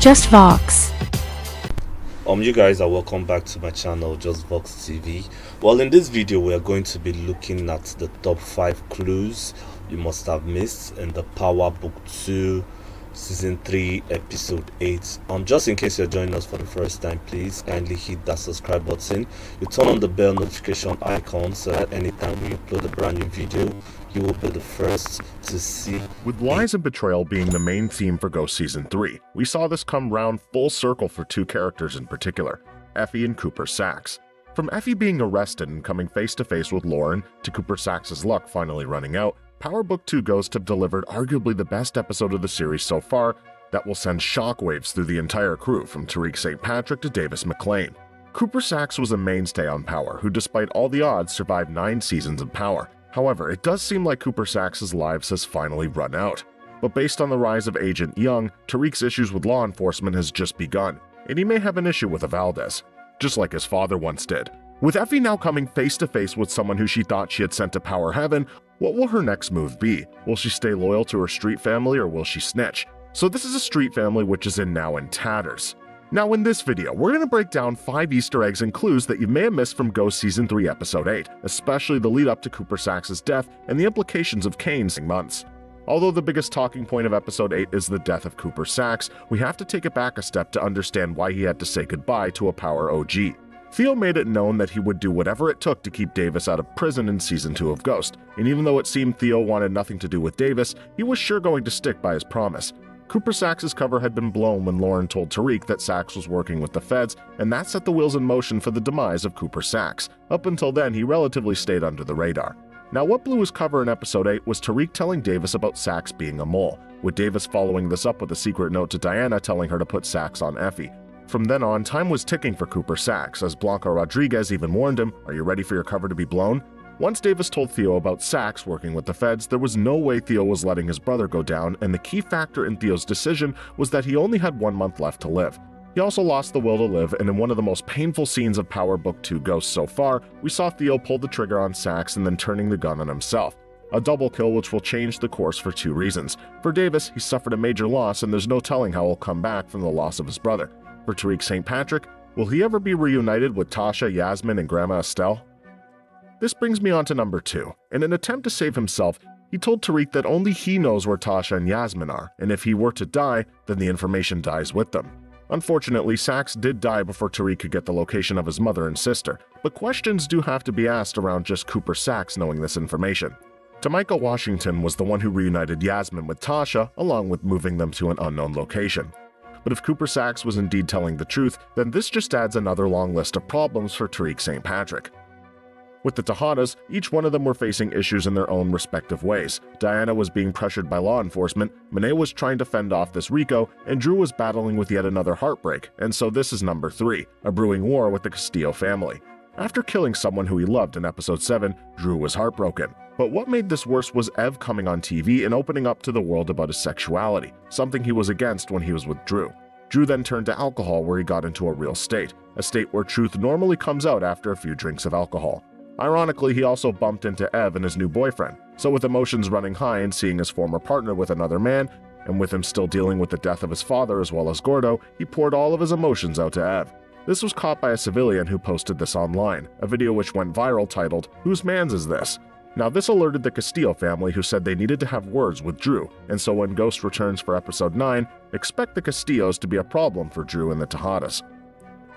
Just Vox. You guys are welcome back to my channel, Just Vox TV. Well, in this video we are going to be looking at the top 5 clues you must have missed in the Power Book 2 Season 3 Episode 8. Just in case you're joining us for the first time, please kindly hit that subscribe button. You turn on the bell notification icon so that anytime we upload a brand new video, you will be the first to see. With lies and betrayal being the main theme for Ghost Season 3, we saw this come round full circle for two characters in particular, Effie and Cooper Saxe. From Effie being arrested and coming face to face with Lauren, to Cooper Saxe's luck finally running out, Power Book 2 Ghost have delivered arguably the best episode of the series so far that will send shockwaves through the entire crew from Tariq St. Patrick to Davis McLean. Cooper Saxe was a mainstay on Power who despite all the odds survived 9 seasons of Power. However, it does seem like Cooper Saxe's lives has finally run out. But based on the rise of Agent Young, Tariq's issues with law enforcement has just begun, and he may have an issue with a Valdez, just like his father once did. With Effie now coming face to face with someone who she thought she had sent to Power Heaven, what will her next move be? Will she stay loyal to her street family or will she snitch? So this is a street family which is now in tatters. Now in this video, we're going to break down 5 Easter eggs and clues that you may have missed from Ghost Season 3 Episode 8, especially the lead up to Cooper Saxe's death and the implications of Kane's months. Although the biggest talking point of Episode 8 is the death of Cooper Saxe, we have to take it back a step to understand why he had to say goodbye to a Power OG. Theo made it known that he would do whatever it took to keep Davis out of prison in Season 2 of Ghost, and even though it seemed Theo wanted nothing to do with Davis, he was sure going to stick by his promise. Cooper Saxe's cover had been blown when Lauren told Tariq that Saxe was working with the feds, and that set the wheels in motion for the demise of Cooper Saxe. Up until then, he relatively stayed under the radar. Now, what blew his cover in Episode 8 was Tariq telling Davis about Saxe being a mole, with Davis following this up with a secret note to Diana telling her to put Saxe on Effie. From then on, time was ticking for Cooper Saxe, as Blanca Rodriguez even warned him, "Are you ready for your cover to be blown?" Once Davis told Theo about Saxe working with the feds, there was no way Theo was letting his brother go down, and the key factor in Theo's decision was that he only had 1 month left to live. He also lost the will to live, and in one of the most painful scenes of Power Book 2 Ghost so far, we saw Theo pull the trigger on Saxe and then turning the gun on himself. A double kill which will change the course for 2 reasons. For Davis, he suffered a major loss, and there's no telling how he'll come back from the loss of his brother. For Tariq St. Patrick, will he ever be reunited with Tasha, Yasmin, and Grandma Estelle? This brings me on to number 2. In an attempt to save himself, he told Tariq that only he knows where Tasha and Yasmin are, and if he were to die, then the information dies with them. Unfortunately, Saxe did die before Tariq could get the location of his mother and sister, but questions do have to be asked around just Cooper Saxe knowing this information. Tamika Washington was the one who reunited Yasmin with Tasha, along with moving them to an unknown location. But if Cooper Saxe was indeed telling the truth, then this just adds another long list of problems for Tariq St. Patrick. With the Tejadas, each one of them were facing issues in their own respective ways. Diana was being pressured by law enforcement, Monet was trying to fend off this Rico, and Drew was battling with yet another heartbreak, and so this is number 3, a brewing war with the Castillo family. After killing someone who he loved in Episode 7, Drew was heartbroken. But what made this worse was Ev coming on TV and opening up to the world about his sexuality, something he was against when he was with Drew. Drew then turned to alcohol where he got into a real state, a state where truth normally comes out after a few drinks of alcohol. Ironically, he also bumped into Ev and his new boyfriend, so with emotions running high and seeing his former partner with another man, and with him still dealing with the death of his father as well as Gordo, he poured all of his emotions out to Ev. This was caught by a civilian who posted this online, a video which went viral titled, "Whose Mans Is This?" Now this alerted the Castillo family who said they needed to have words with Drew, and so when Ghost returns for Episode 9, expect the Castillos to be a problem for Drew and the Tejadas.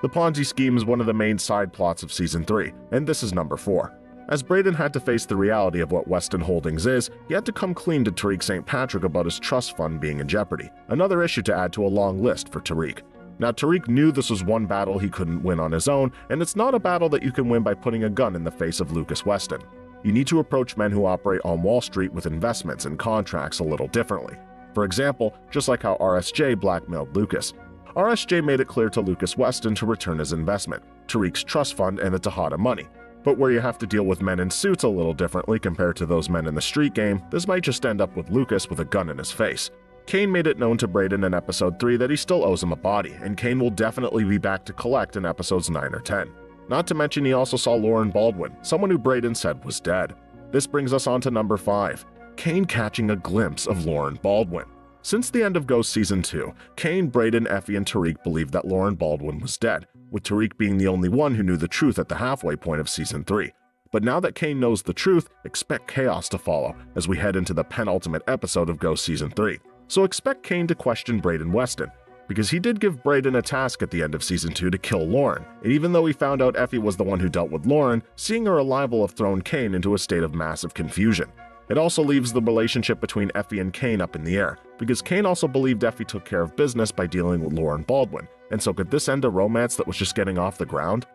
The Ponzi scheme is one of the main side plots of Season 3, and this is number 4. As Brayden had to face the reality of what Weston Holdings is, he had to come clean to Tariq St. Patrick about his trust fund being in jeopardy, another issue to add to a long list for Tariq. Now Tariq knew this was one battle he couldn't win on his own, and it's not a battle that you can win by putting a gun in the face of Lucas Weston. You need to approach men who operate on Wall Street with investments and contracts a little differently. For example, just like how RSJ blackmailed Lucas. RSJ made it clear to Lucas Weston to return his investment, Tariq's trust fund and the Tejada money. But where you have to deal with men in suits a little differently compared to those men in the street game, this might just end up with Lucas with a gun in his face. Kane made it known to Brayden in Episode 3 that he still owes him a body, and Kane will definitely be back to collect in Episodes 9 or 10. Not to mention he also saw Lauren Baldwin, someone who Brayden said was dead. This brings us on to number 5, Kane catching a glimpse of Lauren Baldwin. Since the end of Ghost Season 2, Kane, Brayden, Effie, and Tariq believed that Lauren Baldwin was dead, with Tariq being the only one who knew the truth at the halfway point of Season 3. But now that Kane knows the truth, expect chaos to follow as we head into the penultimate episode of Ghost Season 3. So expect Kane to question Brayden Weston, because he did give Brayden a task at the end of Season 2 to kill Lauren, and even though he found out Effie was the one who dealt with Lauren, seeing her alive will have thrown Kane into a state of massive confusion. It also leaves the relationship between Effie and Kane up in the air, because Kane also believed Effie took care of business by dealing with Lauren Baldwin, and so could this end a romance that was just getting off the ground?